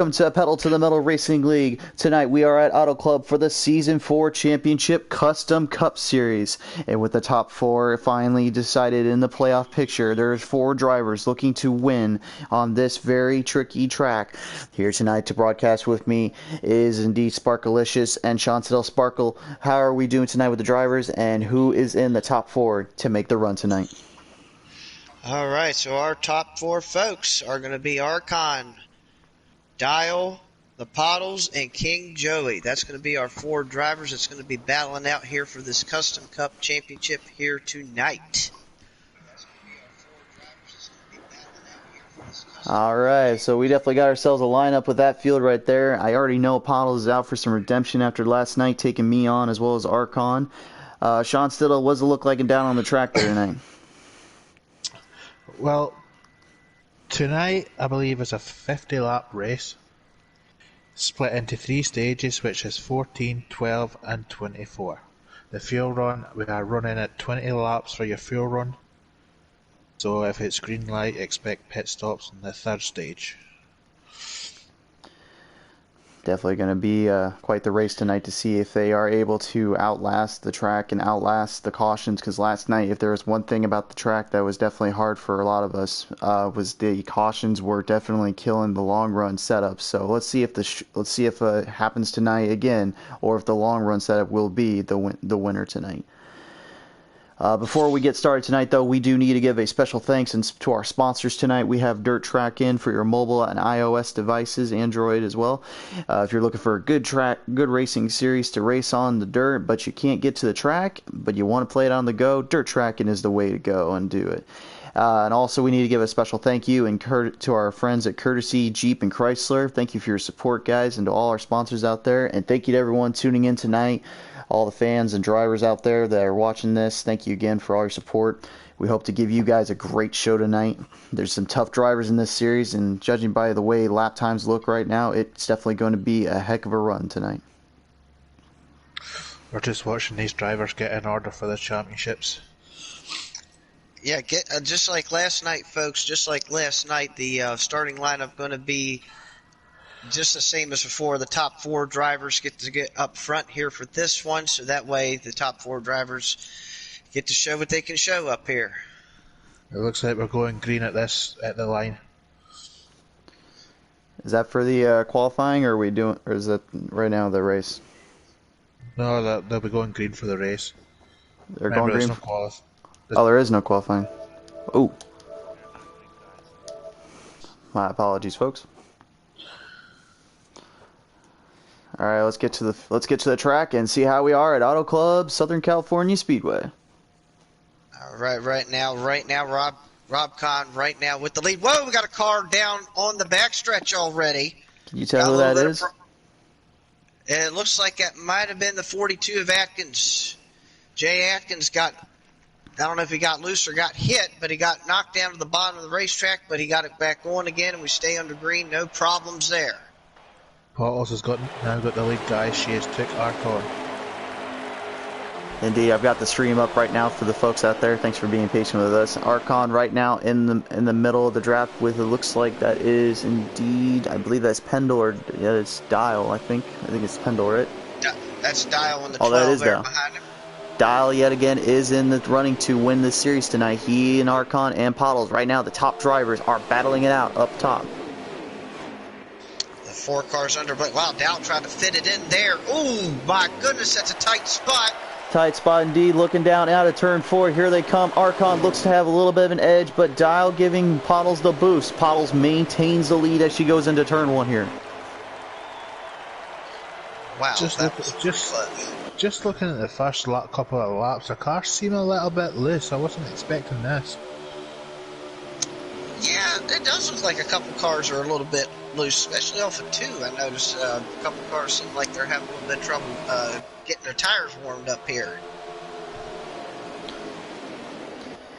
Welcome to Pedal to the Metal Racing League. Tonight we are at Auto Club for the Season 4 Championship Custom Cup Series. And with the top four finally decided in the playoff picture, there's four drivers looking to win on this very tricky track. Here tonight to broadcast with me is indeed Sparkalicious and Chantel Sparkle. How are we doing tonight with the drivers, and who is in the top four to make the run tonight? All right, so our top four folks are going to be Archon, Dial, the Pottles, and King Joey. That's going to be our four drivers that's going to be battling out here for this Custom Cup Championship here tonight. All right, so we definitely got ourselves a lineup with that field right there. I already know Pottles is out for some redemption after last night, taking me on as well as Archon. Sean Stidle, what does it look like down on the track there tonight? Well, tonight I believe is a 50-lap race, split into three stages, which is 14, 12 and 24. The fuel run, we are running at 20 laps for your fuel run, so if it's green light, expect pit stops in the third stage. Definitely going to be quite the race tonight to see if they are able to outlast the track and outlast the cautions, because last night, if there was one thing about the track that was definitely hard for a lot of us, was the cautions were definitely killing the long run setup. So let's see if it happens tonight again, or if the long run setup will be the winner tonight. Before we get started tonight, though, we do need to give a special thanks to our sponsors tonight. We have Dirt Track In for your mobile and iOS devices, Android as well. If you're looking for a good racing series to race on the dirt, but you can't get to the track, but you want to play it on the go, Dirt Track In is the way to go and do it. And also, we need to give a special thank you to our friends at Courtesy Jeep and Chrysler. Thank you for your support, guys, and to all our sponsors out there. And thank you to everyone tuning in tonight. All the fans and drivers out there that are watching this, thank you again for all your support. We hope to give you guys a great show tonight. There's some tough drivers in this series, and judging by the way lap times look right now, it's definitely going to be a heck of a run tonight. We're just watching these drivers get in order for the championships. Yeah, just like last night, folks, just like last night, the starting lineup going to be just the same as before. The top four drivers get to get up front here for this one, so that way the top four drivers get to show what they can show up here. It looks like we're going green at the line. Is that for the qualifying, or is that right now the race? No, they'll be going green for the race. They're going green. No qualifying. Oh, there is no qualifying. Oh, my apologies, folks. All right, let's get to the track and see how we are at Auto Club Southern California Speedway. All right, right now, Rob Kahn right now with the lead. Whoa, we got a car down on the backstretch already. Can you tell who that is? It looks like it might have been the 42 of Atkins. Jay Atkins I don't know if he got loose or got hit, but he got knocked down to the bottom of the racetrack, but he got it back on again, and we stay under green. No problems there. Pottles has now got the lead, guys. She has took Archon. Indeed, I've got the stream up right now for the folks out there. Thanks for being patient with us. Archon right now in the middle of the draft with, it looks like that is indeed, I believe that's Pendle, or yeah, it's Dial. I think it's Pendle, right? That's Dial on the 12 that is there Dial. Behind him. Dial yet again is in the running to win this series tonight. He and Archon and Pottles right now, the top drivers, are battling it out up top. The four cars under, but wow, Dial tried to fit it in there. Oh my goodness, that's a tight spot. Tight spot indeed, looking down out of turn 4. Here they come. Archon looks to have a little bit of an edge, but Dial giving Pottles the boost. Pottles maintains the lead as she goes into turn 1 here. Wow, just looking at the first couple of laps, the cars seem a little bit loose. I wasn't expecting this. Yeah, it does look like a couple cars are a little bit loose, especially off of 2. I noticed a couple cars seem like they're having a little bit of trouble getting their tires warmed up here.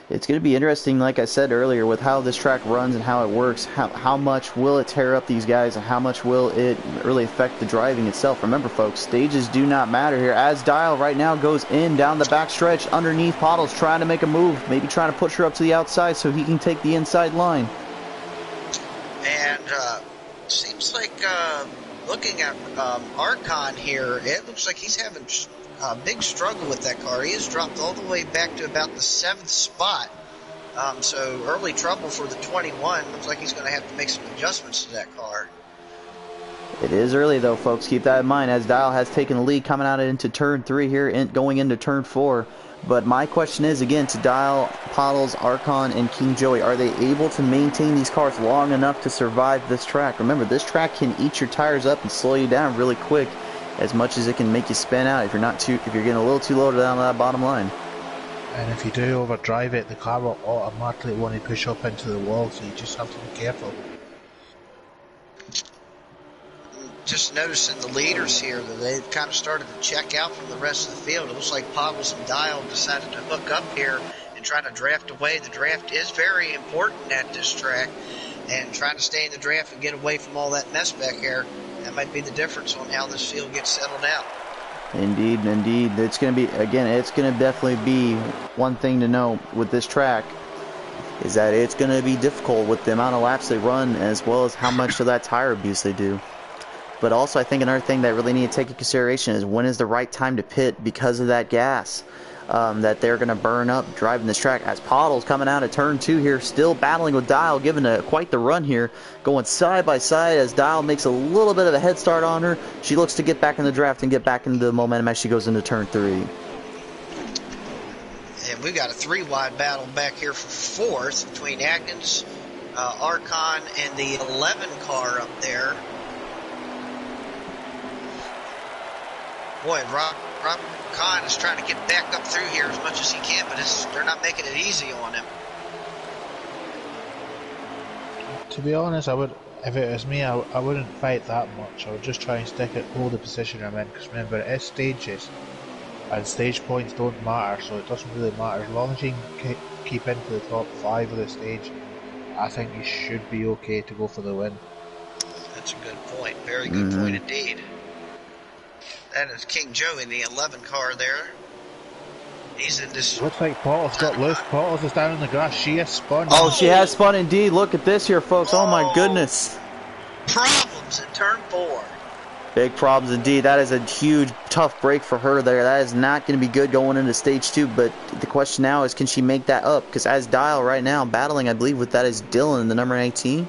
It's going to be interesting, like I said earlier, with how this track runs and how it works. How much will it tear up these guys, and how much will it really affect the driving itself? Remember, folks, stages do not matter here. As Dial right now goes in down the back stretch underneath Pottles, trying to make a move, maybe trying to push her up to the outside so he can take the inside line. And seems looks like looking at Archon here, it looks like he's having a big struggle with that car. He has dropped all the way back to about the 7th spot. So early trouble for the 21. Looks like he's going to have to make some adjustments to that car. It is early though, folks. Keep that in mind as Dial has taken the lead coming out into turn 3 here and going into turn 4. But my question is, again, to Dial, Pottles, Archon, and King Joey, are they able to maintain these cars long enough to survive this track? Remember, this track can eat your tires up and slow you down really quick, as much as it can make you spin out if you're getting a little too low down that bottom line. And if you do overdrive it, the car will automatically want to push up into the wall, so you just have to be careful. Just noticing the leaders here that they've kind of started to check out from the rest of the field. It looks like Pottles and Dial decided to hook up here and try to draft away. The draft is very important at this track, and trying to stay in the draft and get away from all that mess back here, that might be the difference on how this field gets settled out. Indeed, indeed. It's going to be, again, it's going to definitely be one thing to know with this track is that it's going to be difficult with the amount of laps they run as well as how much of that tire abuse they do. But also, I think another thing that really need to take into consideration is when is the right time to pit because of that gas that they're going to burn up driving this track. As Pottles coming out of turn 2 here, still battling with Dial, giving quite the run here, going side by side as Dial makes a little bit of a head start on her. She looks to get back in the draft and get back into the momentum as she goes into turn 3. And we've got a 3-wide battle back here for 4th between Atkins, Archon, and the 11 car up there. Boy, Rob Khan is trying to get back up through here as much as he can, but they're not making it easy on him. To be honest, if it was me, I wouldn't fight that much. I would just try and hold the position I'm in, because remember, it is stages, and stage points don't matter, so it doesn't really matter. As long as you can keep into the top 5 of the stage, I think you should be okay to go for the win. That's a good point. Very good point indeed. That is King Joe in the 11 car there. He's in this. Looks like Pottles got loose. Pottles is down in the grass. She has spun. Oh, she has spun indeed. Look at this here, folks. Oh my goodness. Problems in turn 4. Big problems indeed. That is a huge, tough break for her there. That is not going to be good going into stage 2. But the question now is, can she make that up? Because as Dial right now, battling, I believe, with that is Dylan, the number 18.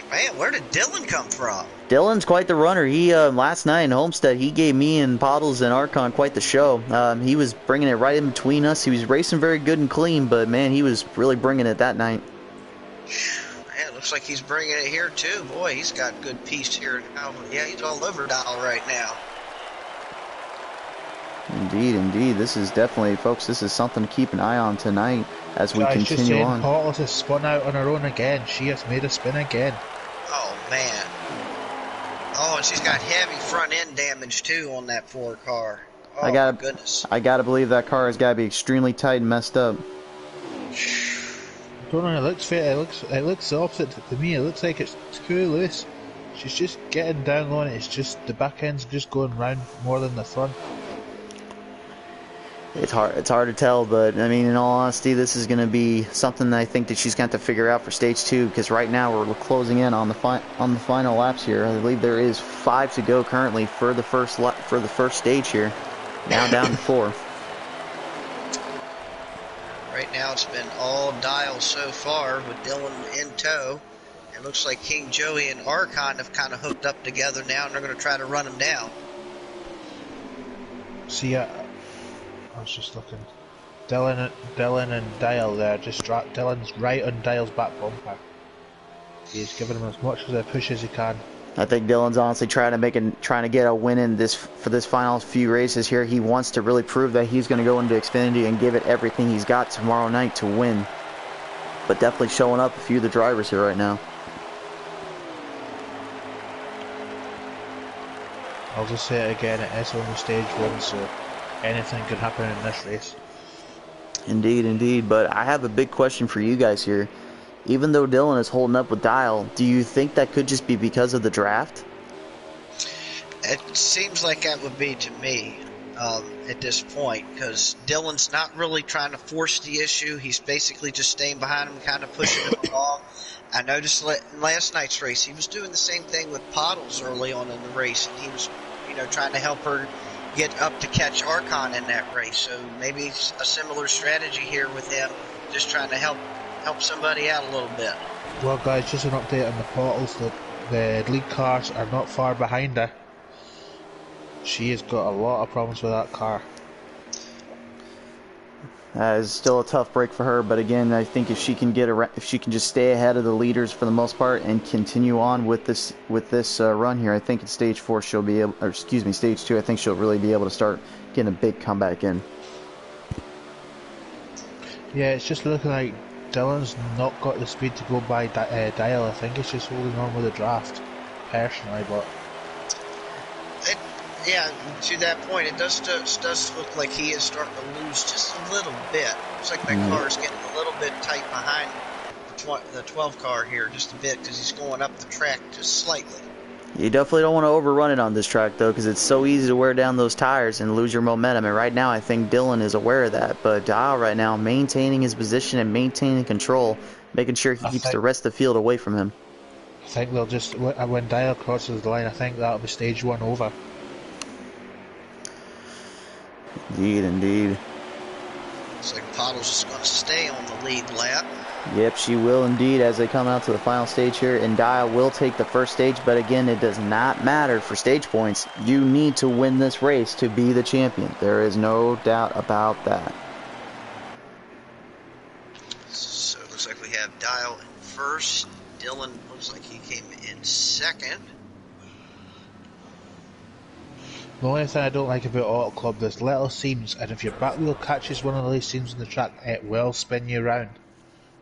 Man, where did Dylan come from? Dylan's quite the runner. He last night in Homestead, he gave me and Pottles and Archon quite the show. He was bringing it right in between us. He was racing very good and clean, but man, he was really bringing it that night. Man, looks like he's bringing it here too. Boy, he's got good piece here. Yeah, he's all over Dial right now. Indeed, indeed. This is definitely, folks, this is something to keep an eye on tonight as we continue on. Pottles has spun out on her own again. She has made a spin again. Oh, man. Oh, and she's got heavy front end damage too on that 4 car. Oh, my goodness. I gotta believe that car has gotta be extremely tight and messed up. I don't know, it looks fair. It looks the opposite to me. It looks like it's too loose. She's just getting down on it. It's just the back end's just going round more than the front. It's hard to tell, but I mean, in all honesty, this is going to be something that I think that she's going to have to figure out for stage 2, because right now we're closing in on the final laps here. I believe there is 5 to go currently for the first stage here. Now down to 4. Right now it's been all Dial so far with Dylan in tow. It looks like King Joey and Archon have kind of hooked up together now, and they're going to try to run him down. See, I was just looking. Dylan and Dial there. Dylan's right on Dial's back bumper. He's giving him as much of a push as he can. I think Dylan's honestly trying to get a win in for this final few races here. He wants to really prove that he's going to go into Xfinity and give it everything he's got tomorrow night to win. But definitely showing up a few of the drivers here right now. I'll just say it again, it is only stage 1, so anything could happen in this race. Indeed, indeed. But I have a big question for you guys here. Even though Dylan is holding up with Dial, do you think that could just be because of the draft? It seems like that would be to me. at this point, because Dylan's not really trying to force the issue. He's basically just staying behind him, kind of pushing him along. I noticed in last night's race, he was doing the same thing with Pottles early on in the race, and he was, trying to help her get up to catch Archon in that race. So maybe it's a similar strategy here with him, just trying to help somebody out a little bit. Well, guys, just an update on the Pottles. The lead cars are not far behind her. She has got a lot of problems with that car. That is still a tough break for her, but again, I think if she can just stay ahead of the leaders for the most part and continue on with this run here, I think in stage 4 she'll be able, or excuse me, stage 2, I think she'll really be able to start getting a big comeback in. Yeah, it's just looking like Dylan's not got the speed to go by Dial. I think it's just holding on with the draft, personally, but. Yeah, to that point, it does look like he is starting to lose just a little bit. Looks like that car is getting a little bit tight behind the 12 car here, just a bit, because he's going up the track just slightly. You definitely don't want to overrun it on this track, though, because it's so easy to wear down those tires and lose your momentum. And right now, I think Dylan is aware of that. But Dial right now, maintaining his position and maintaining control, making sure he keeps the rest of the field away from him. I think they'll just, when Dial crosses the line, I think that'll be stage 1 over. Indeed. Looks like Pottles is going to stay on the lead lap. Yep, she will indeed as they come out to the final stage here. And Dial will take the first stage, but again, it does not matter for stage points. You need to win this race to be the champion. There is no doubt about that. So it looks like we have Dial in first. Dylan looks like he came in second. The only thing I don't like about Auto Club, there's little seams, and if your back wheel catches one of these seams in the track, it will spin you around.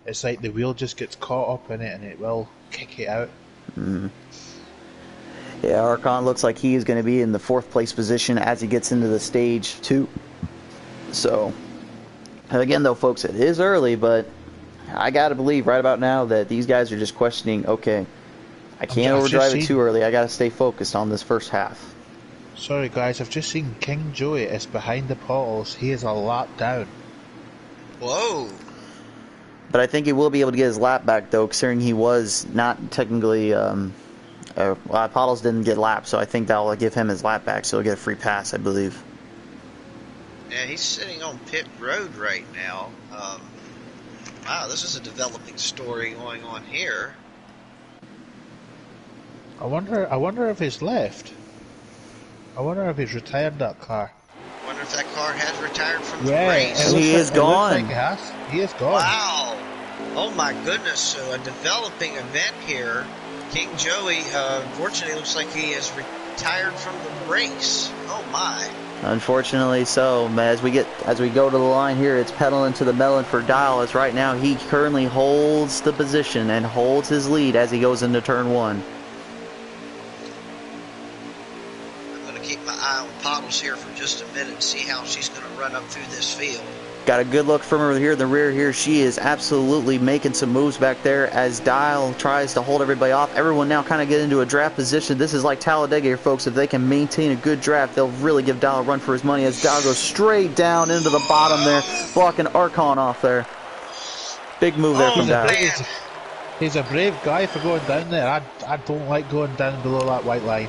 It's like the wheel just gets caught up in it and it will kick it out. Yeah, Archon looks like he is going to be in the 4th place position as he gets into the stage 2. So, again though folks, it is early, but I got to believe right about now that these guys are just questioning, okay, I can't overdrive it too early, I got to stay focused on this first half. Sorry guys, I've just seen King Joey is behind the Pottles. He is a lap down. Whoa. But I think he will be able to get his lap back though, considering he was not technically, Pottles didn't get lapped, so I think that will give him his lap back, so he'll get a free pass, I believe. Yeah, he's sitting on pit road right now. Wow, this is a developing story going on here. I wonder if he's left. I wonder if he's retired that car. I wonder if that car has retired from the Yeah, race. He is gone. He is gone. Wow. Oh my goodness. So a developing event here. King Joey, unfortunately, looks like he has retired from the race. Oh my. Unfortunately so. As we go to the line here, it's pedaling to the melon for Dial, as right now he currently holds the position and holds his lead as he goes into turn 1. Keep my eye on Pottles here for just a minute and see how she's going to run up through this field. Got a good look from her here in the rear here. She is absolutely making some moves back there as Dial tries to hold everybody off. Everyone now kind of get into a draft position. This is like Talladega here, folks. If they can maintain a good draft, they'll really give Dial a run for his money as Dial goes straight down into the bottom there, blocking Archon off there. Big move there from Dial. He's a brave guy for going down there. I don't like going down below that white line.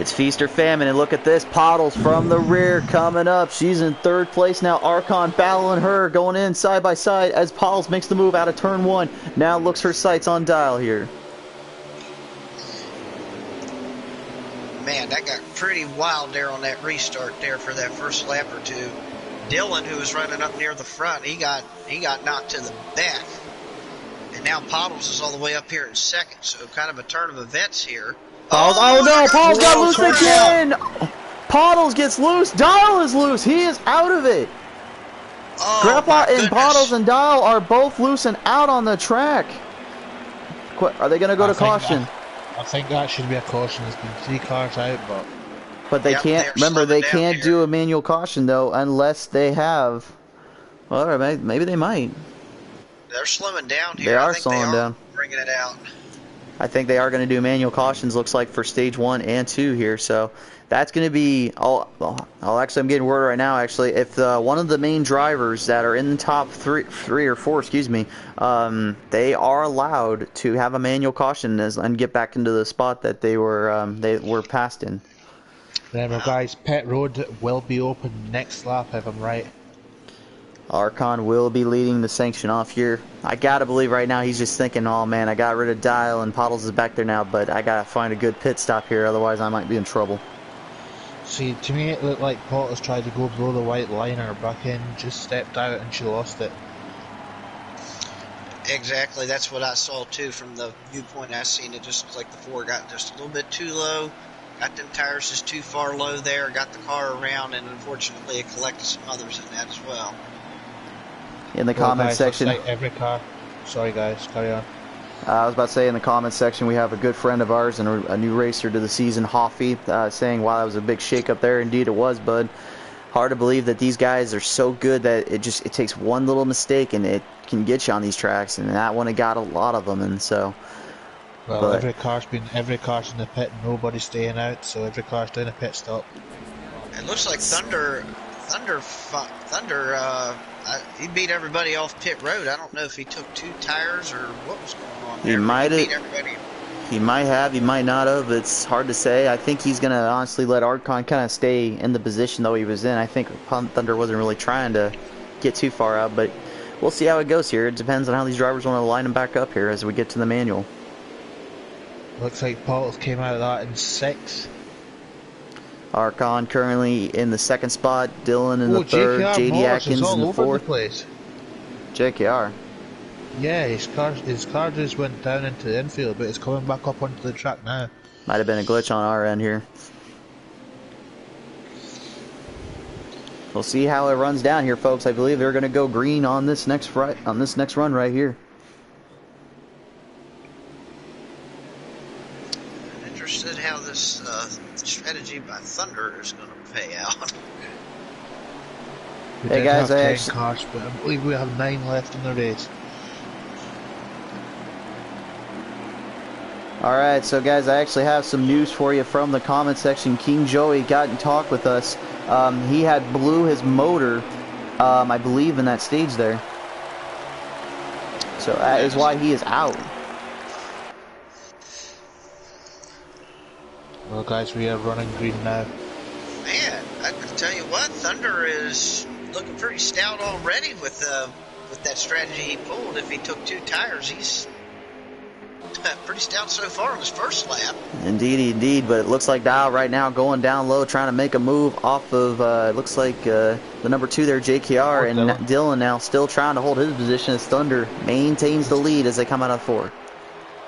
It's feast or famine, and look at this. Pottles from the rear coming up. She's in 3rd place now. Archon battling her, going in side by side as Pottles makes the move out of turn 1. Now looks her sights on Dial here. Man, that got pretty wild there on that restart there for that first lap or two. Dylan, who was running up near the front, he got knocked to the back. And now Pottles is all the way up here in second, so kind of a turn of events here. Oh no, Pottles got loose again! Pottles gets loose, Dial is loose, he is out of it! Grandpa and Pottles and Dial are both loose and out on the track. Are they going to go to caution? I think that should be a caution. There's been 3 cars out, but they can't, remember they can't do a manual caution though unless they have, well maybe they might. They're slimming down here. They are slowing down. Bringing it out. I think they are going to do manual cautions, looks like, for stage 1 and 2 here. So that's going to be, actually, I'm getting word right now, actually. If one of the main drivers that are in the top three or four, excuse me, they are allowed to have a manual caution and get back into the spot that they were passed in. Remember, guys, pit road will be open next lap if I'm right. Archon will be leading the sanction off here. I gotta believe right now he's just thinking, oh man, I got rid of Dial and Pottles is back there now, but I gotta find a good pit stop here, otherwise I might be in trouble. See, to me it looked like Pottles tried to go below the white line and her back end just stepped out and she lost it. Exactly, that's what I saw too from the viewpoint I seen. It just was like the four got just a little bit too low, got them tires just too far low there, got the car around, and unfortunately it collected some others in that as well. In the comments section, like every car. Sorry guys, carry on. I was about to say, in the comments section, we have a good friend of ours and a new racer to the season, Hoffy, saying, wow, that was a big shake-up there. Indeed it was, bud. Hard to believe that these guys are so good that it takes one little mistake and it can get you on these tracks, and that one, it got a lot of them, and so... Well, every car's in the pit, nobody's staying out, so every car's doing a pit stop. It looks like Thunder, he beat everybody off pit road. I don't know if he took 2 tires or what was going on there. He might have. Beat everybody. He might have. He might not have. It's hard to say. I think he's gonna honestly let Archon kind of stay in the position though he was in. I think Thunder wasn't really trying to get too far out, but we'll see how it goes here. It depends on how these drivers want to line them back up here as we get to the manual. Looks like Pottles came out of that in 6. Archon currently in the 2nd spot, Dylan in the 3rd, JKR JD Morris Atkins in the 4th. Place. JKR. Yeah, his car just went down into the infield, but it's coming back up onto the track now. Might have been a glitch on our end here. We'll see how it runs down here, folks. I believe they're going to go green on this next run right here. I'm interested how this strategy by Thunder is going to pay out. Hey guys, I actually... cars, but I believe we have 9 left in the race. Alright, so guys, I actually have some news for you from the comment section. King Joey got in talk with us. He had blew his motor, I believe, in that stage there. So that is why he is out. Well guys, we are running green now. Man, I can tell you what, Thunder is looking pretty stout already with that strategy he pulled. If he took 2 tires, he's pretty stout so far on his first lap. Indeed, indeed. But it looks like Dial right now going down low, trying to make a move off of, it looks like the number 2 there, JKR, and Dylan now still trying to hold his position as Thunder maintains the lead as they come out of 4.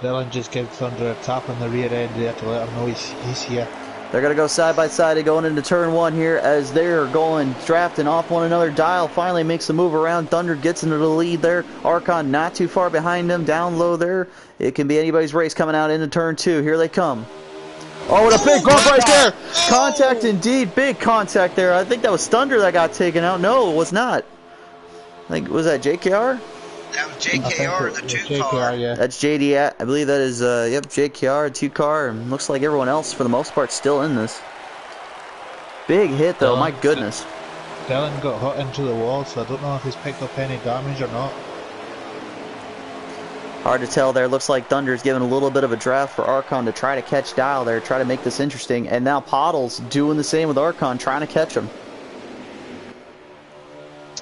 Dylan just gave Thunder a tap on the rear end. They have to let him know he's here. They're going to go side by side going into turn 1 here as they're going drafting off one another. Dial finally makes the move around. Thunder gets into the lead there. Archon not too far behind him. Down low there. It can be anybody's race coming out into turn 2. Here they come. Oh, what a big bump right there. Contact indeed. Big contact there. I think that was Thunder that got taken out. No, it was not. Like, was that JKR? That was JKR, the 2 car. Yeah. That's JD. I believe that is, yep, JKR, 2 car. And looks like everyone else, for the most part, still in this. Big hit, though. My goodness. Dylan got hot into the wall, so I don't know if he's picked up any damage or not. Hard to tell there. Looks like Thunder's giving a little bit of a draft for Archon to try to catch Dial there, try to make this interesting. And now Pottles doing the same with Archon, trying to catch him.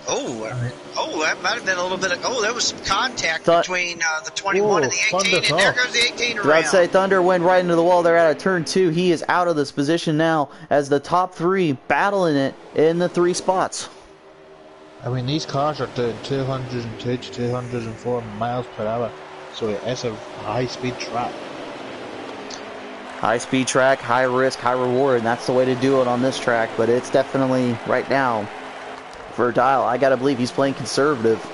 Oh, that might have been a little bit of... Oh, there was some contact between the 21 and the 18, and there goes the 18 around. I'd say Thunder went right into the wall there out of turn 2. He is out of this position now as the top 3 battling it in the 3 spots. I mean, these cars are doing 202 to 204 miles per hour, so it's a high-speed track. High-speed track, high risk, high reward, and that's the way to do it on this track, but it's definitely, right now, for Dial, I gotta believe he's playing conservative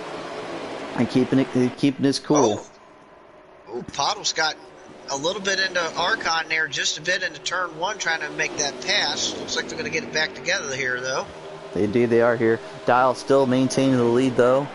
and keeping his cool. Oh, Pottles got a little bit into Archon there, just a bit into turn 1, trying to make that pass. Looks like they're going to get it back together here, though. Indeed, they are here. Dial still maintaining the lead, though.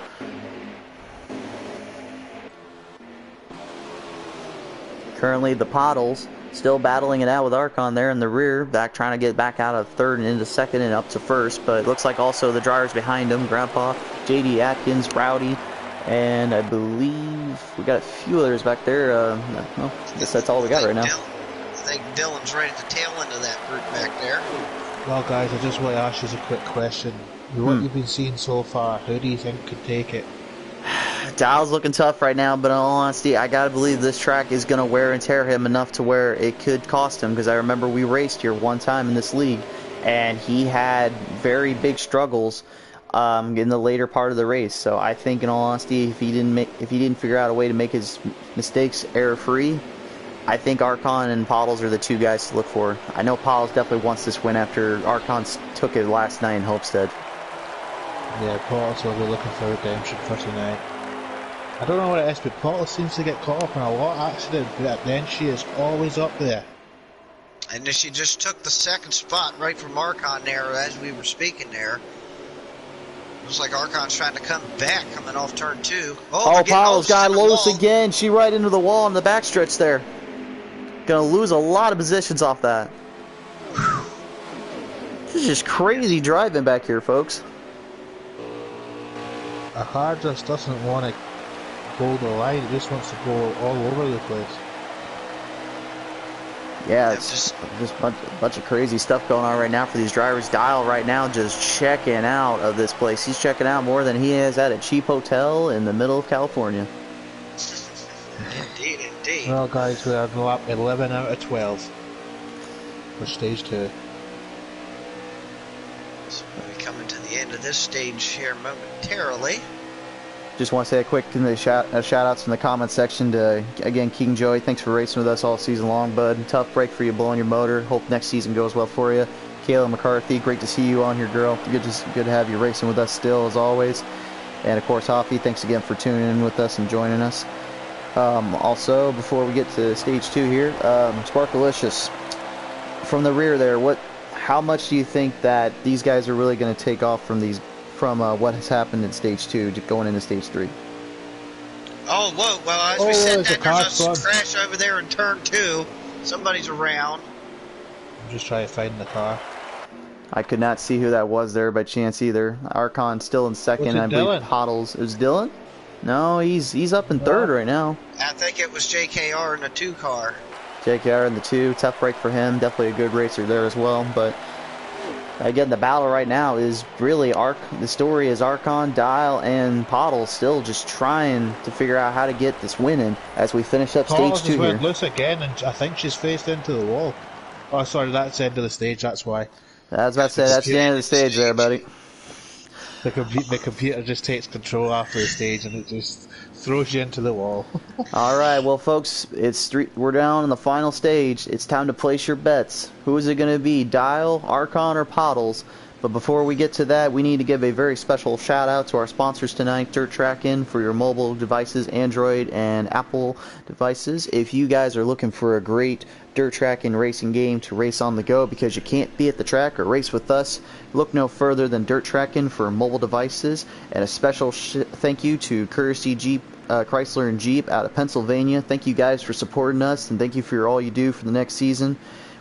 Currently, the Pottles still battling it out with Archon there in the rear, trying to get back out of third and into second and up to first. But it looks like also the drivers behind him, Grandpa, JD Atkins, Rowdy, and I believe we got a few others back there. Well, I guess that's all we got right now. I think Dylan's right at the tail end of that group back there. Well, guys, I just want to ask you a quick question. With what you've been seeing so far, who do you think could take it? Dial's looking tough right now, but in all honesty, I gotta believe this track is gonna wear and tear him enough to where it could cost him, because I remember we raced here one time in this league, and he had very big struggles in the later part of the race. So I think, in all honesty, if he didn't figure out a way to make his mistakes error-free, I think Archon and Pottles are the two guys to look for. I know Pottles definitely wants this win after Archon took it last night in Homestead. Yeah, Pottles will be looking for redemption for tonight. I don't know what it is, but Pottles seems to get caught up in a lot of accidents, but then she is always up there. And she just took the second spot right from Archon there as we were speaking there. Looks like Archon's trying to come back, coming off turn 2. Oh, Pottles got loose again. She right into the wall in the backstretch there. Gonna lose a lot of positions off that. This is just crazy driving back here, folks. A car just doesn't want to hold the line, it just wants to go all over the place. Yeah, it's just a bunch of crazy stuff going on right now for these drivers. Dial right now just checking out of this place. He's checking out more than he is at a cheap hotel in the middle of California. Indeed, indeed. Well, guys, we are lap 11 out of 12 for stage 2. So we'll be coming to the end of this stage here momentarily. Just want to say a quick shout outs in the comment section to, again, King Joey. Thanks for racing with us all season long, bud. Tough break for you blowing your motor. Hope next season goes well for you. Kayla McCarthy, great to see you on here, girl. Good to have you racing with us still, as always. And of course, Hoffy, thanks again for tuning in with us and joining us. Also, before we get to stage 2 here, Sparkalicious, from the rear there, how much do you think that these guys are really going to take off from what has happened in stage 2 going into stage 3? Oh, whoa, well, as we said, there's a crash over there in turn 2. Somebody's around. I'm just trying to find the car. I could not see who that was there by chance either. Archon still in second. I believe Pottles. It was Dylan? No, he's up in third right now. I think it was JKR in the 2 car. JKR in the 2. Tough break for him. Definitely a good racer there as well. But again, the battle right now is really the story is Archon, Dial, and Pottles still just trying to figure out how to get this win in as we finish up stage 2 here. Went loose again, and I think she's faced into the wall. Oh, sorry, that's the end of the stage. That's why. I was about to say that's the end of the stage there, buddy. The computer just takes control after the stage and it just throws you into the wall. All right, well, folks, we're down in the final stage. It's time to place your bets. Who is it going to be, Dial, Archon, or Pottles? But before we get to that, we need to give a very special shout out to our sponsors tonight, Dirt Trackin', for your mobile devices, Android and Apple devices. If you guys are looking for a great dirt tracking racing game to race on the go because you can't be at the track or race with us, look no further than Dirt Trackin' for mobile devices. And a special thank you to Courtesy Jeep, Chrysler and Jeep out of Pennsylvania. Thank you guys for supporting us, and thank you for all you do for the next season.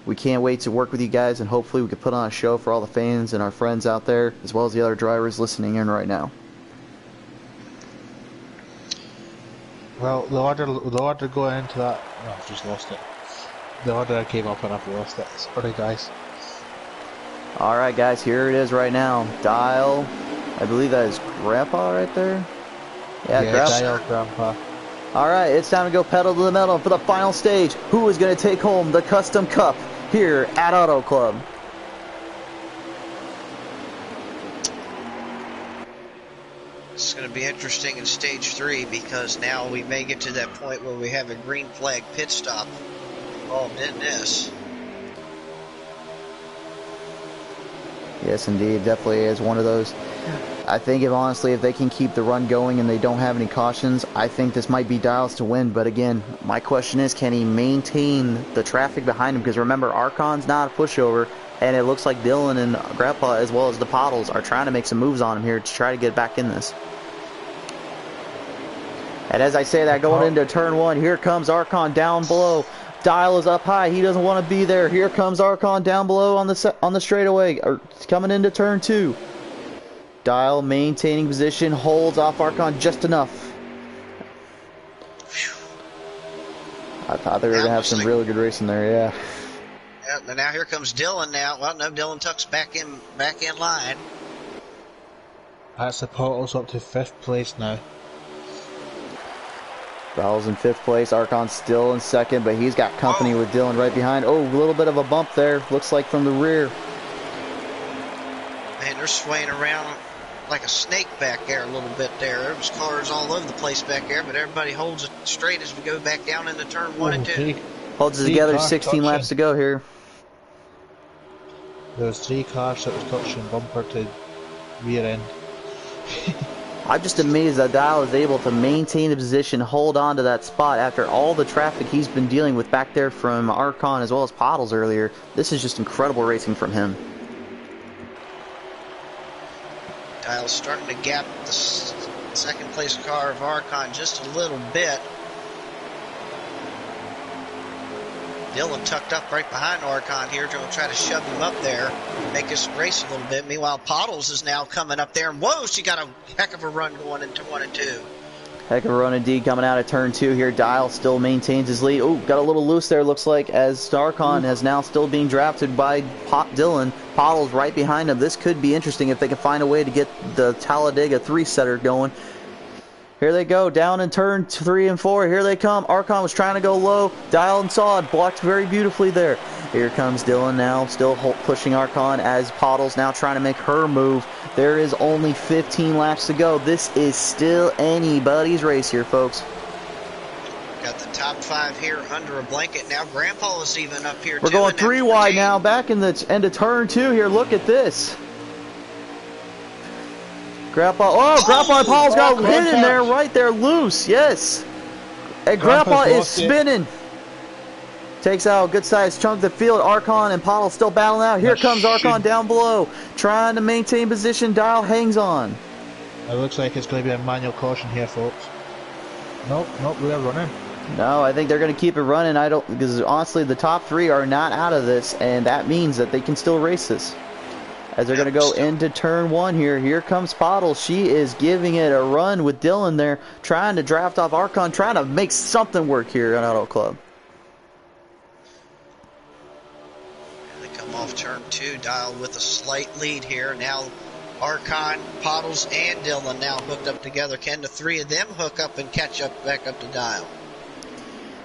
We can't wait to work with you guys, and hopefully we can put on a show for all the fans and our friends out there, as well as the other drivers listening in right now. Well, the order going into that... No, I've just lost it. The order came up and I've lost it. Sorry, guys. Alright, guys, here it is right now. Dial, I believe that is Grandpa right there? Yeah, Dial, Grandpa. Alright, it's time to go pedal to the metal for the final stage. Who is going to take home the Custom Cup here at Auto Club? It's going to be interesting in stage 3 because now we may get to that point where we have a green flag pit stop involved in this. Yes, indeed. Definitely is one of those. I think honestly, if they can keep the run going and they don't have any cautions, I think this might be Dials to win. But again, my question is, can he maintain the traffic behind him? Because remember, Archon's not a pushover, and it looks like Dylan and Grandpa, as well as the Pottles, are trying to make some moves on him here to try to get back in this. And as I say that, going into turn 1, here comes Archon down below. Dial is up high. He doesn't want to be there. Here comes Archon down below on the straightaway, coming into turn 2. Dial maintaining position, holds off Archon just enough. I thought they were going to have some really good racing there, yeah. Yeah, but now here comes Dylan now. Well, no, Dylan Tuck's back in line. That's the Portals up to 5th place now. Dial's in 5th place. Archon's still in 2nd, but he's got company with Dylan right behind. Oh, a little bit of a bump there. Looks like from the rear. Man, they're swaying around like a snake back there a little bit there. There was cars all over the place back there, but everybody holds it straight as we go back down into turn 1 and 2. Holds it together, 16 laps to go here. There was 3 cars that was touching bumper to rear end. I'm just amazed that Dial is able to maintain a position, hold on to that spot after all the traffic he's been dealing with back there from Archon as well as Pottles earlier. This is just incredible racing from him. Dial's starting to gap the second place car of Archon just a little bit. Dylan tucked up right behind Archon here, going to try to shove him up there, make us race a little bit. Meanwhile, Pottles is now coming up there, and whoa, she got a heck of a run going into 1 and 2. Heck of a run indeed coming out of turn 2 here. Dial still maintains his lead. Oh, got a little loose there, looks like, as Archon is now still being drafted by Dylan. Pottles right behind him. This could be interesting if they can find a way to get the Talladega 3-setter going. Here they go, down in turn 3 and 4. Here they come. Archon was trying to go low. Dial and saw it, blocked very beautifully there. Here comes Dylan now, still pushing Archon as Pottles now trying to make her move. There is only 15 laps to go. This is still anybody's race here, folks. Got the top 5 here under a blanket. Now Grandpa is even up here, We're too. going 3 wide now, back in the end of turn 2 here. Look at this. Grandpa and Paul's got hit in there, right there, loose, yes. And Grandpa is spinning. Takes out a good sized chunk of the field. Archon and Paul still battling out. Here comes Archon down below, trying to maintain position. Dial hangs on. It looks like it's going to be a manual caution here, folks. Nope, we're running. No, I think they're going to keep it running. Because honestly, the top 3 are not out of this, and that means that they can still race this. As they're going to go into turn 1 here. Here comes Pottles. She is giving it a run with Dylan there, trying to draft off Archon, trying to make something work here at Auto Club. They come off turn 2, Dial with a slight lead here. Now Archon, Pottles, and Dylan now hooked up together. Can the 3 of them hook up and catch up back up to Dial?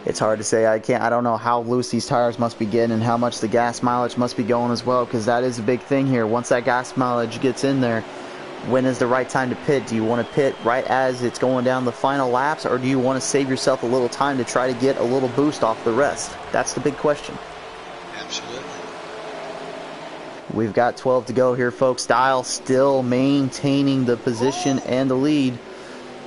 It's hard to say. I don't know how loose these tires must be getting and how much the gas mileage must be going as well, because that is a big thing here. Once that gas mileage gets in there, when is the right time to pit? Do you want to pit right as it's going down the final laps, or do you want to save yourself a little time to try to get a little boost off the rest? That's the big question. Absolutely. We've got 12 to go here, folks. Dial still maintaining the position and the lead.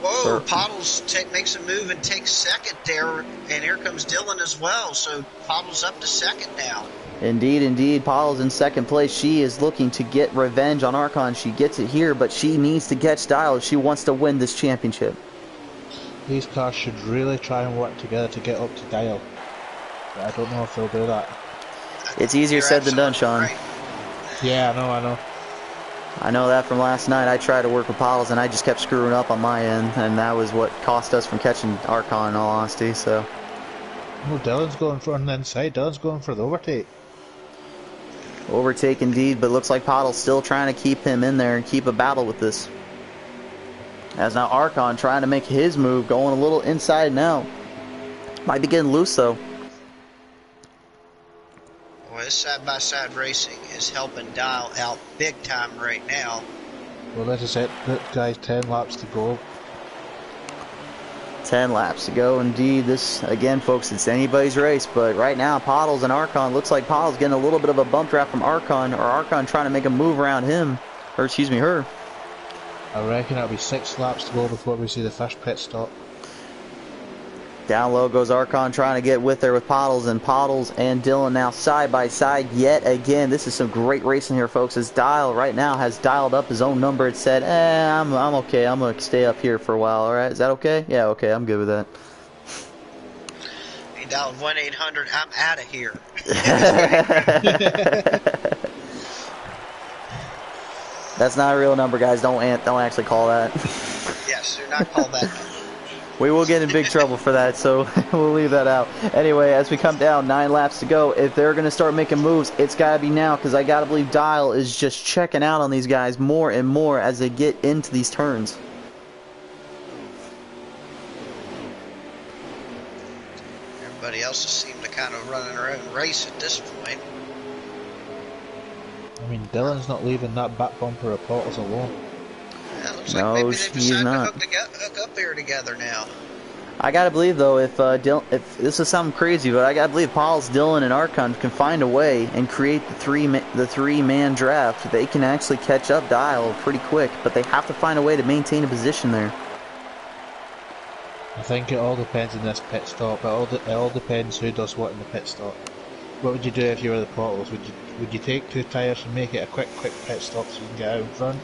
Whoa, Pottles makes a move and takes second there, and here comes Dylan as well, so Pottles up to second now. Indeed, Pottles in 2nd place. She is looking to get revenge on Archon. She gets it here, but she needs to catch Dial if she wants to win this championship. These cars should really try and work together to get up to Dial. But I don't know if they'll do that. It's easier said than done, Sean. Right. Yeah, I know. I know that from last night. I tried to work with Pottles, and I just kept screwing up on my end, and that was what cost us from catching Archon, in all honesty. So, well, Dylan's going for on the inside. Dylan's going for the overtake. Overtake indeed, but looks like Pottle's still trying to keep him in there and keep a battle with this. As now Archon trying to make his move, going a little inside now. Might be getting loose though. Boy, this side-by-side racing is helping Dial out big time right now. Well, this is it, guys. 10 laps to go. 10 laps to go indeed. This, again, folks, it's anybody's race, but right now, Pottles and Archon, looks like Pottles getting a little bit of a bump draft from Archon, or Archon trying to make a move around him, or excuse me, her. I reckon it'll be 6 laps to go before we see the first pit stop. Down low goes Archon trying to get with there with Pottles, and Pottles and Dylan now side by side yet again. This is some great racing here, folks. As Dial right now has dialed up his own number. It said, I'm okay. I'm going to stay up here for a while. All right, is that okay? Yeah, okay. I'm good with that. He dialed 1-800. I'm out of here. That's not a real number, guys. Don't actually call that. Yes, do not call that number. We will get in big trouble for that, so we'll leave that out. Anyway, as we come down, 9 laps to go. If they're going to start making moves, it's got to be now, because I got to believe Dial is just checking out on these guys more and more as they get into these turns. Everybody else seems to kind of running their own race at this point. I mean, Dylan's not leaving that back bumper of Pottles alone. Yeah, looks No, like maybe they've he's decided not. to hook up here together now. I gotta believe though, if this is something crazy, but I gotta believe Pauls, Dylan, and Archon can find a way and create the three-man draft. They can actually catch up Dial pretty quick, but they have to find a way to maintain a position there. I think it all depends on this pit stop. It all depends who does what in the pit stop. What would you do if you were the Pottles? Would you take 2 tyres and make it a quick pit stop so you can get out in front?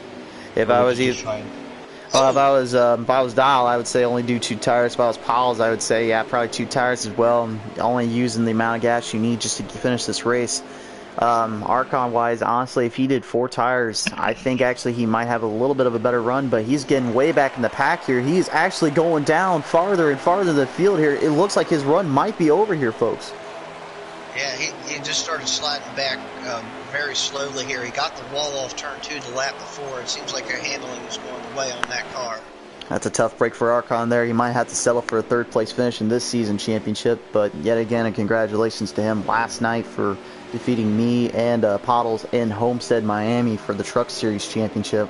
If I was if I was Dial, I would say only do 2 tires. If I was Pauls, I would say yeah, probably 2 tires as well, and only using the amount of gas you need just to finish this race. Archon wise, honestly, if he did 4 tires, I think actually he might have a little bit of a better run, but he's getting way back in the pack here. He's actually going down farther and farther the field here. It looks like his run might be over here, folks. Yeah, he just started sliding back very slowly here. He got the wall off turn 2 the lap before. It seems like their handling is going away on that car. That's a tough break for Archon there. He might have to settle for a 3rd place finish in this season championship, but yet again, and congratulations to him last night for defeating me and Pottles in Homestead, Miami for the Truck Series championship.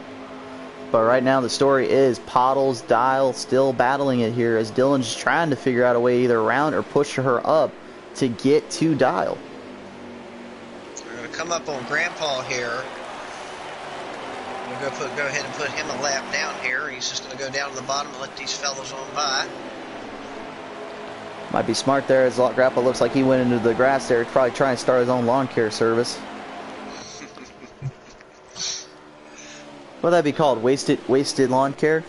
But right now the story is Pottles, Dial still battling it here as Dylan's trying to figure out a way either around or push her up to get to Dial. We're going to come up on Grandpa here. We're going to go ahead and put him a lap down here. He's just going to go down to the bottom and let these fellas on by. Might be smart there as Grandpa looks like he went into the grass there. He's probably trying to start his own lawn care service. What'd that be called? Wasted lawn care?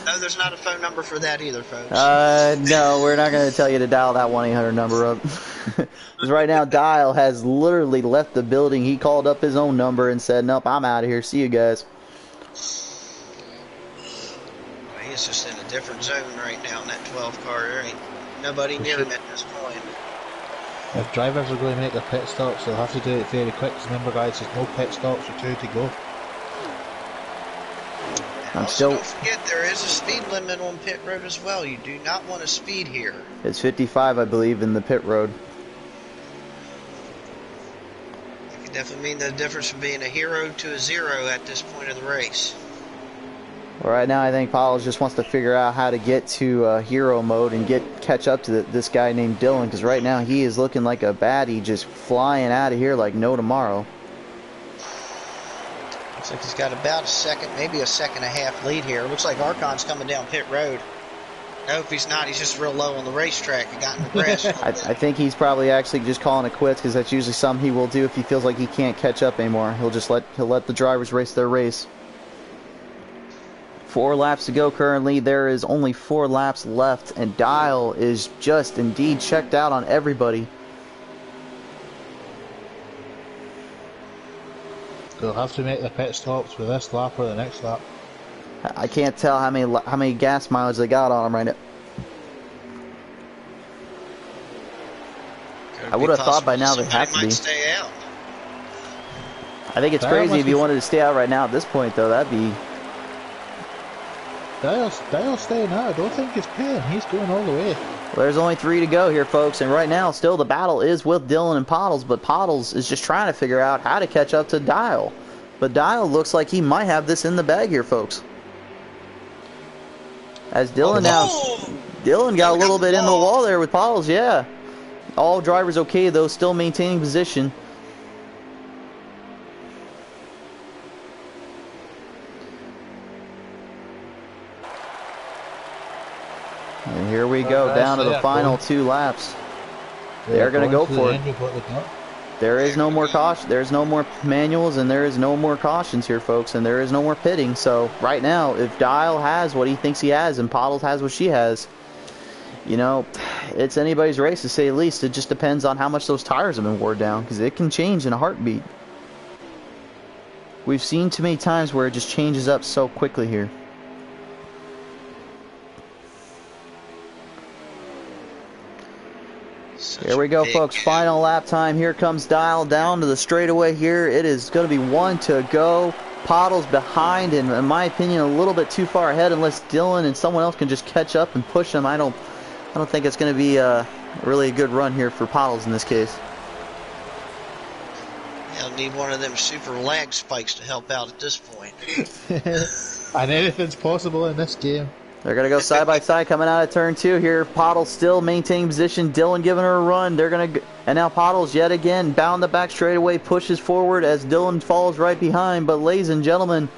No, there's not a phone number for that either, folks. No, we're not going to tell you to dial that 1-800 number up. Because right now, Dial has literally left the building. He called up his own number and said, nope, I'm out of here. See you guys. He's just in a different zone right now in that 12 car. There ain't nobody near him at this point. If drivers are going to make their pit stops, they'll have to do it very quick. Because remember, guys, there's no pit stops for 2 to go. Don't forget, there is a speed limit on pit road as well. You do not want to speed here. It's 55, I believe, in the pit road. It can definitely mean the difference from being a hero to a 0 at this point of the race. Well, right now, I think Paulos just wants to figure out how to get to hero mode and catch up to this guy named Dylan. Because right now, he is looking like a baddie, just flying out of here like no tomorrow. Looks like he's got about a second, maybe a second and a half lead here. Looks like Archon's coming down pit road. Nope, he's not. He's just real low on the racetrack. He got in the grass. I think he's probably actually just calling it quits because that's usually something he will do if he feels like he can't catch up anymore. He'll let the drivers race their race. 4 laps to go currently. There is only 4 laps left, and Dial is just indeed checked out on everybody. They'll have to make the pit stops with this lap or the next lap. I can't tell how many gas mileage they got on him right now. I would have thought by now they have to be. Stay out. I think it's crazy if you wanted to stay out right now at this point, though. That'd be. Dial's staying out. I don't think he's paying. He's going all the way. Well, there's only 3 to go here, folks, and right now, still the battle is with Dylan and Pottles, but Pottles is just trying to figure out how to catch up to Dial. But Dial looks like he might have this in the bag here, folks. As Dylan Dylan got a little bit in the wall there with Pottles, yeah. All drivers okay, though, still maintaining position. here we go, down to the final 2 laps. They're going to go for it. There is no more caution. There's no more manuals, and there is no more cautions here, folks, and there is no more pitting. So right now, if Dial has what he thinks he has and Pottles has what she has, you know, it's anybody's race to say the least. It just depends on how much those tires have been worn down, because it can change in a heartbeat. We've seen too many times where it just changes up so quickly here. Here we go, folks. Final lap time. Here comes Dial down to the straightaway here. It is going to be 1 to go. Pottles behind, and in my opinion, a little bit too far ahead unless Dylan and someone else can just catch up and push him. I don't think it's going to be really a good run here for Pottles in this case. I'll need one of them super lag spikes to help out at this point. And anything's possible in this game. They're going to go side by side coming out of turn 2 here. Pottles still maintaining position. Dylan giving her a run. They're going to, and now Pottles yet again bound the back straightaway, pushes forward as Dylan falls right behind. But ladies and gentlemen,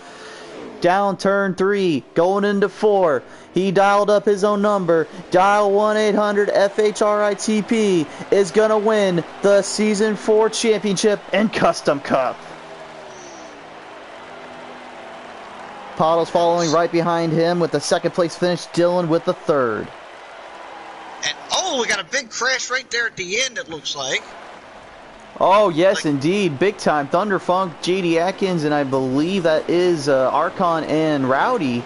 down turn 3, going into 4. He dialed up his own number. Dial 1-800-FHRITP is going to win the Season 4 Championship and Custom Cup. Pottles following right behind him with the 2nd place finish. Dylan with the 3rd. And oh, we got a big crash right there at the end, it looks like. Oh, yes, indeed. Big time. Thunderfunk, JD Atkins, and I believe that is Archon and Rowdy.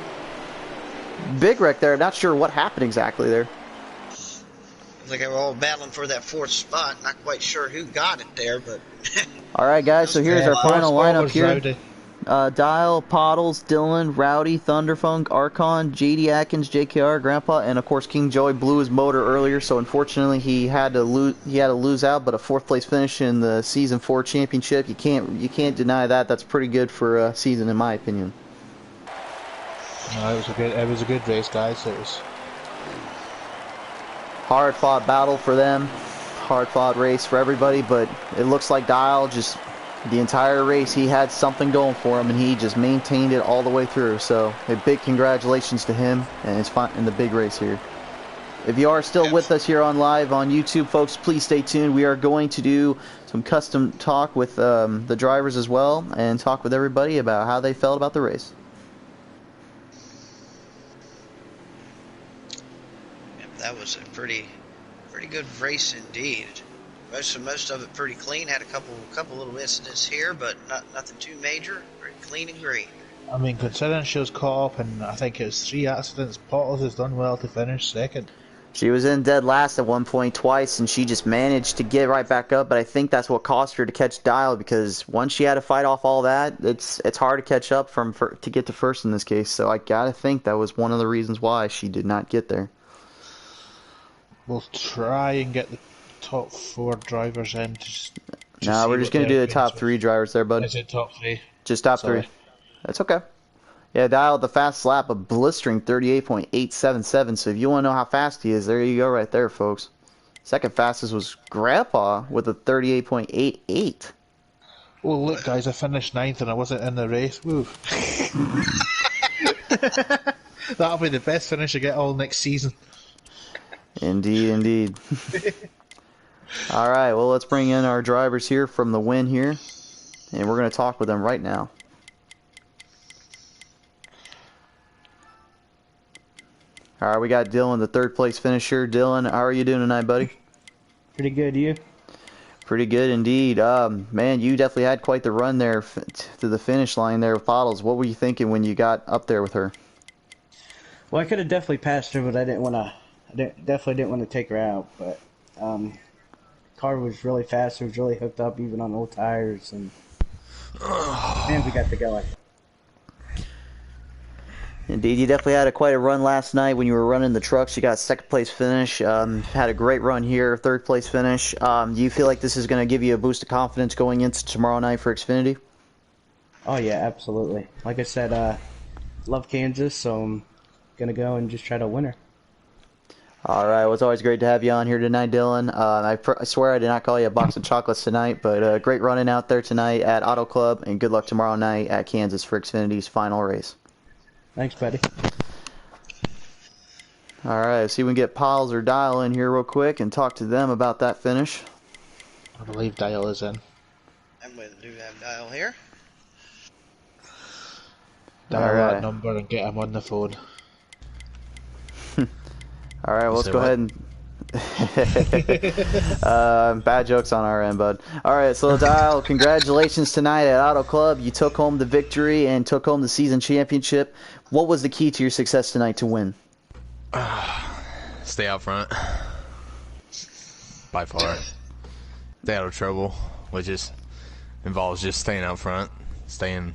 Big wreck there. Not sure what happened exactly there. Looks like they were all battling for that 4th spot. Not quite sure who got it there, but... All right, guys, so here's our final lineup here. Rowdy. Dial, Pottles, Dylan, Rowdy, Thunderfunk, Archon, JD Atkins, JKR, Grandpa, and of course King Joey blew his motor earlier, so unfortunately he had to lose out. But a 4th place finish in the Season 4 Championship, you can't deny that. That's pretty good for a season, in my opinion. No, it was a good race, guys. It was hard fought battle for them, hard fought race for everybody. But it looks like Dial just. The entire race, he had something going for him, and he just maintained it all the way through. So, a big congratulations to him and his in the big race here. If you are still with us here on live on YouTube, folks, please stay tuned. We are going to do some custom talk with the drivers as well, and talk with everybody about how they felt about the race. Yep, that was a pretty good race indeed. Most of it pretty clean. Had a couple little incidents here, but nothing too major. Very clean and green. I mean, considering she was caught up in, I think it was 3 accidents, Pottles has done well to finish 2nd. She was in dead last at one point twice, and she just managed to get right back up. But I think that's what cost her to catch Dial, because once she had to fight off all that, it's hard to catch up to get to 1st in this case. So I gotta think that was one of the reasons why she did not get there. We'll try and get the top 4 drivers in. No, we're just going to do the top 3 drivers there, bud. Is it top 3? Just top 3. That's okay. Yeah, Dial the fast lap, a blistering 38.877. So if you want to know how fast he is, there you go right there, folks. 2nd fastest was Grandpa with a 38.88. Well, look, guys, I finished 9th and I wasn't in the race. Woo. That'll be the best finish I get all next season. Indeed, indeed. All right, well, let's bring in our drivers here from the win here, and we're going to talk with them right now. All right, we got Dylan, the 3rd place finisher. Dylan, how are you doing tonight, buddy? Pretty good, you? Pretty good indeed. Man, you definitely had quite the run there to the finish line there with Pottles. What were you thinking when you got up there with her? Well, I could have definitely passed her, but I didn't want to. Definitely didn't want to take her out. But car was really fast. It was really hooked up, even on old tires, and we got to going. Indeed, you definitely had quite a run last night when you were running the trucks. You got 2nd place finish. Had a great run here, 3rd place finish. Do you feel like this is going to give you a boost of confidence going into tomorrow night for Xfinity? Oh yeah, absolutely. Like I said, love Kansas, so I'm gonna go and just try to win her. All right, well, it's always great to have you on here tonight, Dylan. I swear I did not call you a box of chocolates tonight, but great running out there tonight at Auto Club, and good luck tomorrow night at Kansas for Xfinity's final race. Thanks, buddy. All right, see if we can get Piles or Dial in here real quick and talk to them about that finish. I believe Dial is in. I'm going to do that Dial here. Dial right. that number and get him on the phone. All right, well, let's go ahead and bad jokes on our end, bud. All right, so Dial, congratulations tonight at Auto Club. You took home the victory and took home the season championship. What was the key to your success tonight to win? Stay out front. By far. Stay out of trouble, which is involves just staying out front. I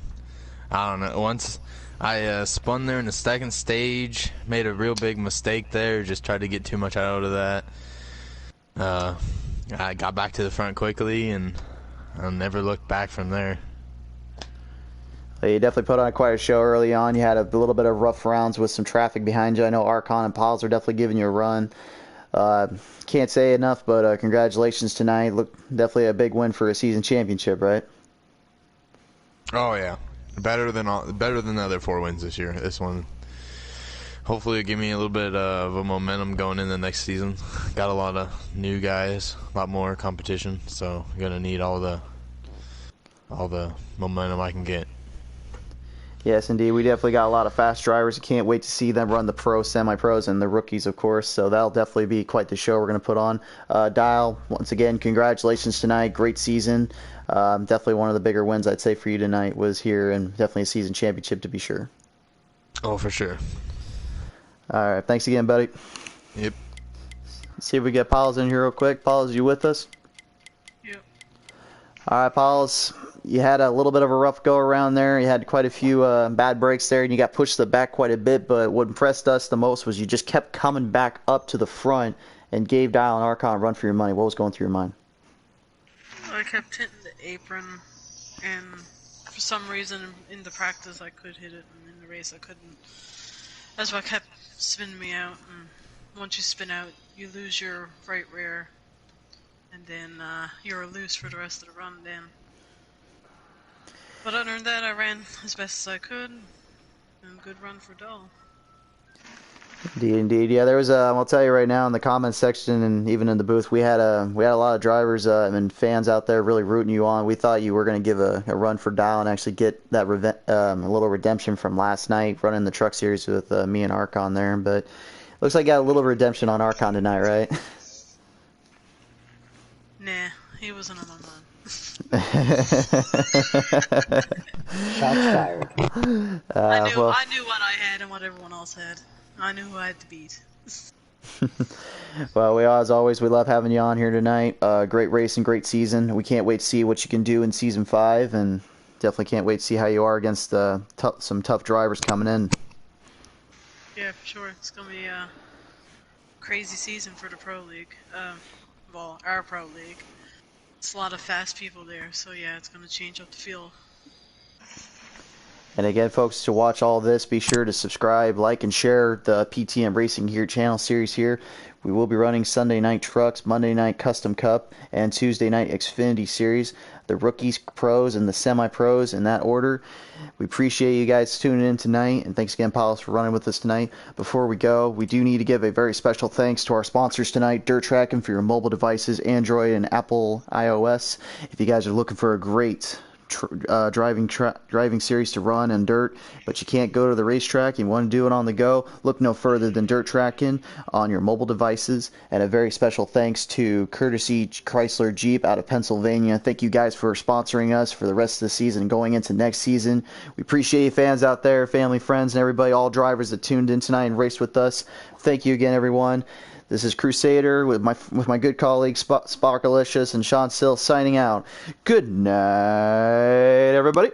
don't know. Once I spun there in the second stage, made a real big mistake there, just tried to get too much out of that. I got back to the front quickly, and I never looked back from there. You definitely put on quite a show early on. You had a little bit of rough rounds with some traffic behind you. I know Archon and Piles are definitely giving you a run. Can't say enough, but congratulations tonight. Look, definitely a big win for a season championship, right? Oh yeah, better than the other 4 wins this year. This one, hopefully, will give me a little bit of a momentum going in the next season. Got a lot of new guys, a lot more competition, so I'm gonna need all the momentum I can get. Yes, indeed. We definitely got a lot of fast drivers. Can't wait to see them run the pros, semi-pros, and the rookies, of course. So that'll definitely be quite the show we're going to put on. Dial, once again, congratulations tonight. Great season. Definitely one of the bigger wins, I'd say, for you tonight was here, and definitely a season championship to be sure. Oh, for sure. All right. Thanks again, buddy. Yep. Let's see if we get Piles in here real quick. Piles, you with us? Yep. All right, Piles. You had a little bit of a rough go around there. You had quite a few bad breaks there, and you got pushed to the back quite a bit. But what impressed us the most was you just kept coming back up to the front and gave Dial and Archon a run for your money. What was going through your mind? I kept hitting the apron, and for some reason in the practice I could hit it, and in the race I couldn't. That's what kept spinning me out. And once you spin out, you lose your right rear, and then you're loose for the rest of the run then. But other than that, I ran as best as I could, and good run for Dull. Indeed. Yeah, there was I'll tell you right now in the comments section and even in the booth, we had a lot of drivers and fans out there really rooting you on. We thought you were going to give a run for Dial and actually get that a little redemption from last night running the truck series with me and Archon there. But looks like you got a little redemption on Archon tonight, right? Nah, he wasn't on my mind. Shots fired. I knew what I had and what everyone else had. I knew who I had to beat. Well, as always, we love having you on here tonight. Great race and great season. We can't wait to see what you can do in Season 5, and definitely can't wait to see how you are against some tough drivers coming in. Yeah, for sure. It's going to be a crazy season for the Pro League. Well, our Pro League. It's a lot of fast people there, so yeah, it's going to change up the field. And again, folks, to watch all this, be sure to subscribe, like, and share the PTM Racing Gear channel series here. We will be running Sunday night trucks, Monday night Custom Cup, and Tuesday night Xfinity series. The rookies, pros, and the semi-pros in that order. We appreciate you guys tuning in tonight, and thanks again, Piles, for running with us tonight. Before we go, we do need to give a very special thanks to our sponsors tonight, Dirt Tracking for your mobile devices, Android and Apple iOS. If you guys are looking for a great driving series to run and dirt, but you can't go to the racetrack, you want to do it on the go, look no further than Dirt Tracking on your mobile devices. And a very special thanks to Courtesy Chrysler Jeep out of Pennsylvania. Thank you guys for sponsoring us for the rest of the season and going into next season. We appreciate you fans out there, family, friends, and everybody, all drivers that tuned in tonight and raced with us. Thank you again, everyone. This is Crusader with my good colleagues Sparkalicious and Sean Sill signing out. Good night, everybody.